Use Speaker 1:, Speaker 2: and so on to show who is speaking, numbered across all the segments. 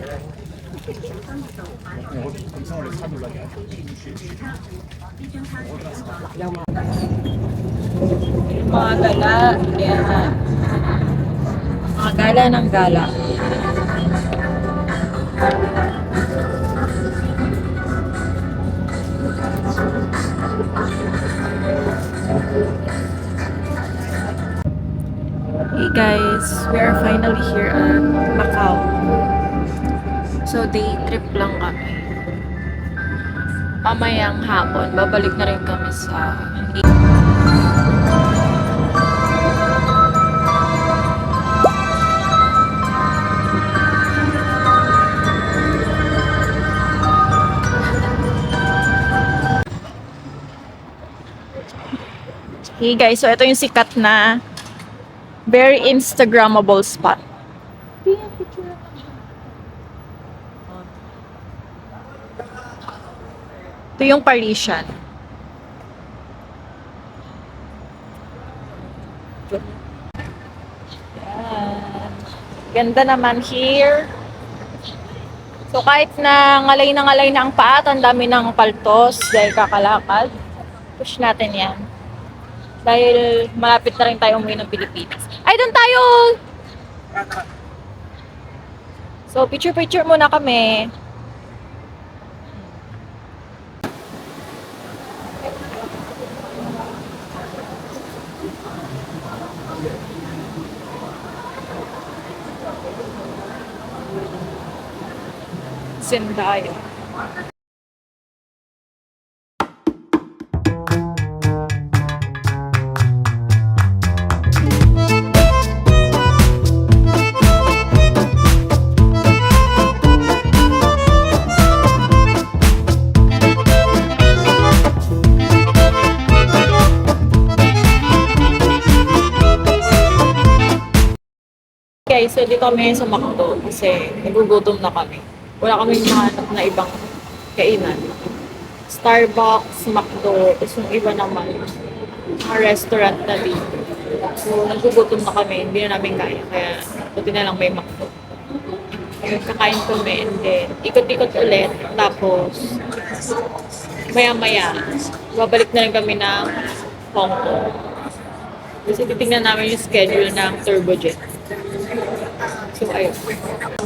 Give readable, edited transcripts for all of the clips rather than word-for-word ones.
Speaker 1: Mga gala. Yan. Mga gala ng gala. Hey guys, we are finally here at Macau. So day trip lang kami. Mamayang hapon, babalik na rin kami sa Hey guys, so ito yung sikat na very Instagrammable spot. Ito yung Parisian. Yan. Ganda naman here. So kahit na ngalay na ang paa, ang dami ng paltos dahil kakalakad, push natin yan. Dahil malapit na rin tayo umuwi ng Pilipinas. Ay, doon tayo! So, picture-picture muna kami. Zendaya. Guys, so dito kami sa McDo kasi nagugutom na kami. Wala kaming mahanap na ibang kainan. Starbucks, McDo, tapos yung iba naman, mga restaurant na dito. So, nagugutom na kami, hindi na namin kaya. Kaya, buti na lang may McDo. Ayun, kakain kami and then, ikot-ikot ulit. Tapos, maya-maya, babalik na rin kami ng Hong Kong. Kasi titignan namin yung schedule ng Turbojet. So, ayun.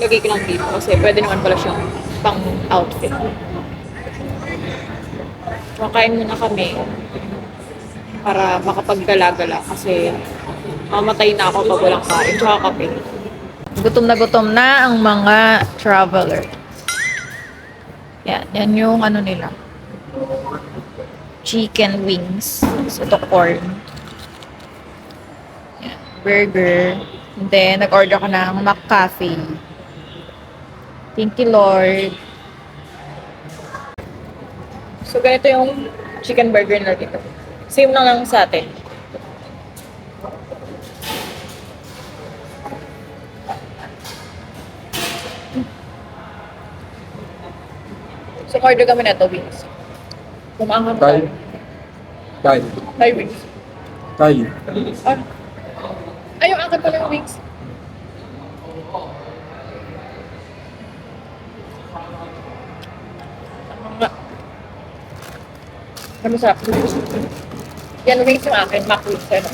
Speaker 1: Lagay ko lang dito kasi pwede naman pala siyang pang-outfit. Makain muna kami para makapagdala-gala kasi mamatay na ako pag walang kain tsaka kape. Gutom na ang mga traveler. Yan yung ano nila. Chicken wings. So, ito corn. Yan, burger. And then, nag-order ko ng McCafe. Thank you, Lord. So, ganito yung chicken burger nila dito. Same lang sa atin. So, order kami na ito, wings. Kumaanghang tayo.
Speaker 2: Tayo.
Speaker 1: Thai wings.
Speaker 2: Tayo.
Speaker 1: Ay, yung akin pala yung wings. Ano masarap? Yan, wings yung akin. Mac wings. Ano?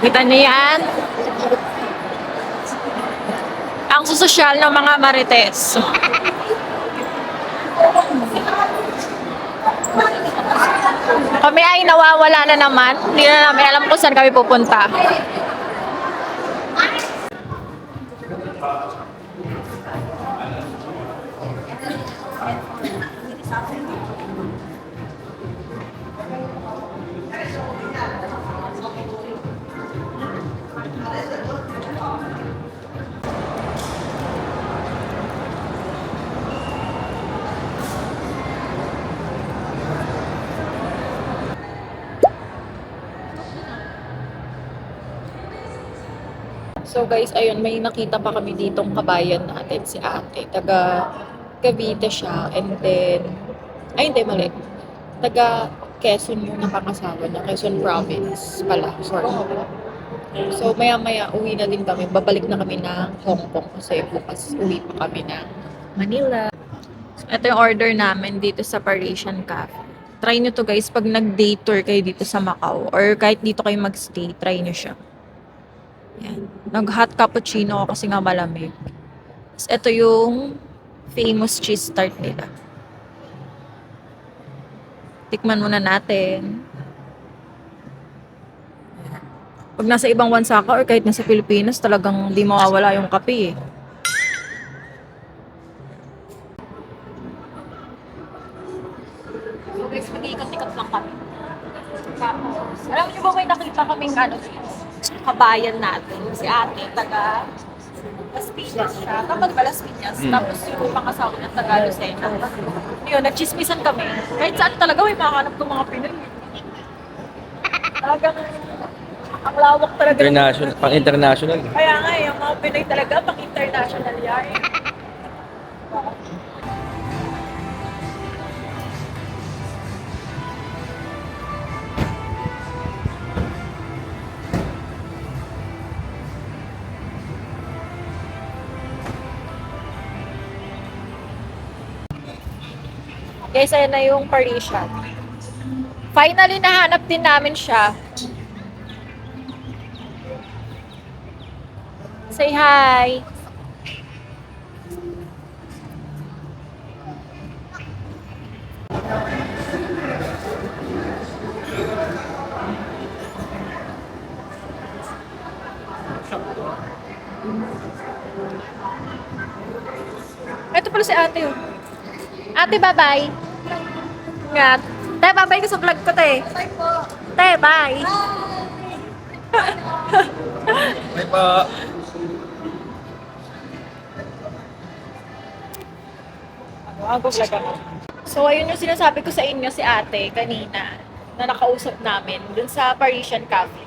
Speaker 1: Kita niyo yan? Ang susosyal ng mga marites. Kami ay nawawala na naman. Hindi na namin alam kung saan kami pupunta. So guys, ayun, may nakita pa kami ditong kabayan natin, si ate. Taga Cavite siya. And then, ay hindi, mali. Taga Quezon yung napangasawa niya. Quezon Province pala, sorry. So maya-maya uwi na din kami. Babalik na kami ng Hong Kong kasi bukas uwi pa kami ng Manila. So, ito yung order namin dito sa Parisian Cafe. Try nyo to guys pag nag-day tour kayo dito sa Macau or kahit dito kayo mag-stay, try nyo siya. Yan. Nag-hot cappuccino ako kasi nga malamig. Tapos ito yung famous cheese tart nila. Tikman muna natin. Pag nasa ibang bansa ka or kahit nasa Pilipinas, talagang di mawawala yung kape eh. So guys, mag-iikot-ikot lang kami. Tapos, alam niyo ba may nakita kaming kabayan natin, si ate, taga Las Piñas siya. Kapag ba Las Piñas, tapos yung pangasawa niya taga Lucena. Yun, nagchismisan kami. Kahit saan talaga may makakanap ng mga Pinoy. Talagang ang lawak talaga.
Speaker 2: International, pang-international.
Speaker 1: Kaya nga, yung mga Pinoy talaga, pang-international yan. Guys, ayan na yung Parisian. Finally, nahanap din namin siya. Say hi! Ito pala si ate. Oh. Ate, bye-bye. Ingat. Te, bye-bye ka sa vlog ko, te. Bye po. Te, bye.
Speaker 2: May pa...
Speaker 1: Ako vlog ako. So, ayun yung sinasabi ko sa inyo si ate kanina na nakausap namin dun sa Parisian Cafe.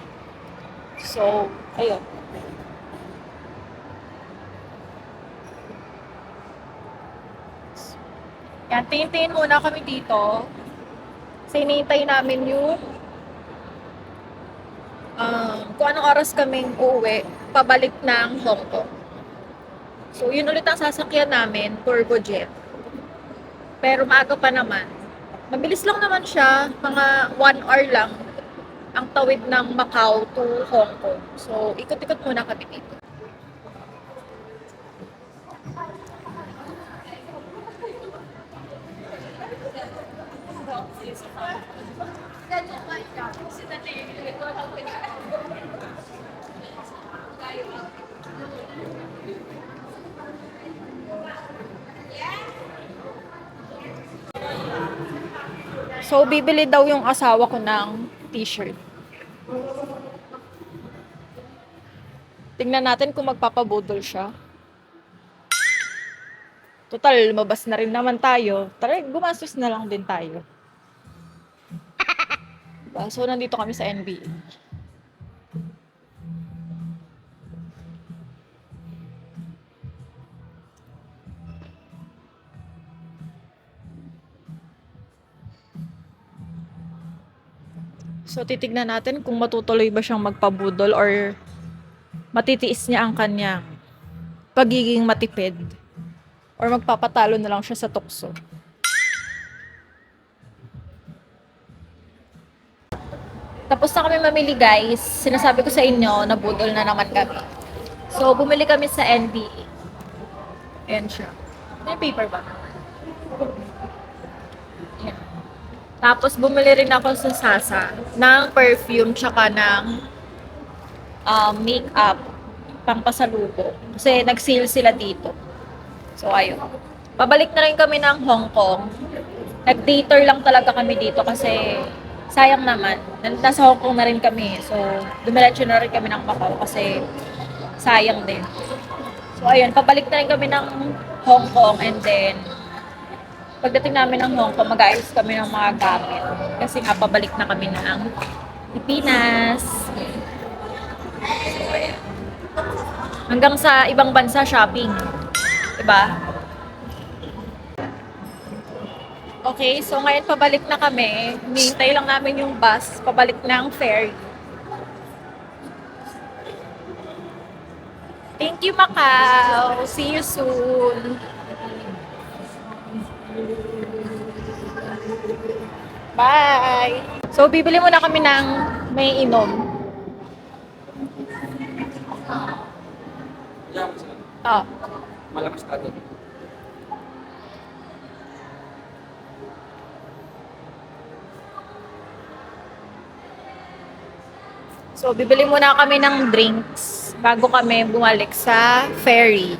Speaker 1: So, ayun. Yan, tingin-tingin muna kami dito. Kasi hinihintay namin yung kung anong oras kaming uuwi, pabalik ng Hong Kong. So, yun ulit ang sasakyan namin, turbojet. Pero maaga pa naman. Mabilis lang naman siya, mga 1 hour lang ang tawid ng Macau to Hong Kong. So, ikot-ikot muna kami dito. So, bibili daw yung asawa ko ng t-shirt. Tingnan natin kung magpapabudol siya. Total, lumabas na rin naman tayo. Tara, gumastos na lang din tayo. Diba? So, nandito kami sa NBA. So, titignan natin kung matutuloy ba siyang magpabudol or matitiis niya ang kanyang pagiging matipid or magpapatalo na lang siya sa tukso.
Speaker 3: Tapos na kami mamili guys. Sinasabi ko sa inyo, nabudol na naman kami. So, bumili kami sa NBA. Ayan siya. May paper ba? Ayan. Tapos, bumili rin ako sa Sasa ng perfume tsaka ng makeup pampasalubong. Kasi nag-sale sila dito. So, ayun. Pabalik na rin kami ng Hong Kong. Nag-dater lang talaga kami dito kasi sayang naman. Nasa Hong Kong na rin kami. So, dumiretso na rin kami ng Macau kasi sayang din. So, ayun. Pabalik na rin kami ng Hong Kong and then pagdating namin ng Hong Kong, mag-ayos kami ng mga gamit. Kasi nga, pabalik na kami ng Pilipinas. So, ayan. Hanggang sa ibang bansa, shopping. Diba? Okay, so ngayon pabalik na kami. Hinihintay lang namin yung bus, pabalik ng ferry. Thank you, Macau. See you soon. Bye! So, bibili muna kami ng may inom. Ah.
Speaker 2: Malakas ka doon.
Speaker 3: So, bibili muna kami ng drinks bago kami bumalik sa ferry.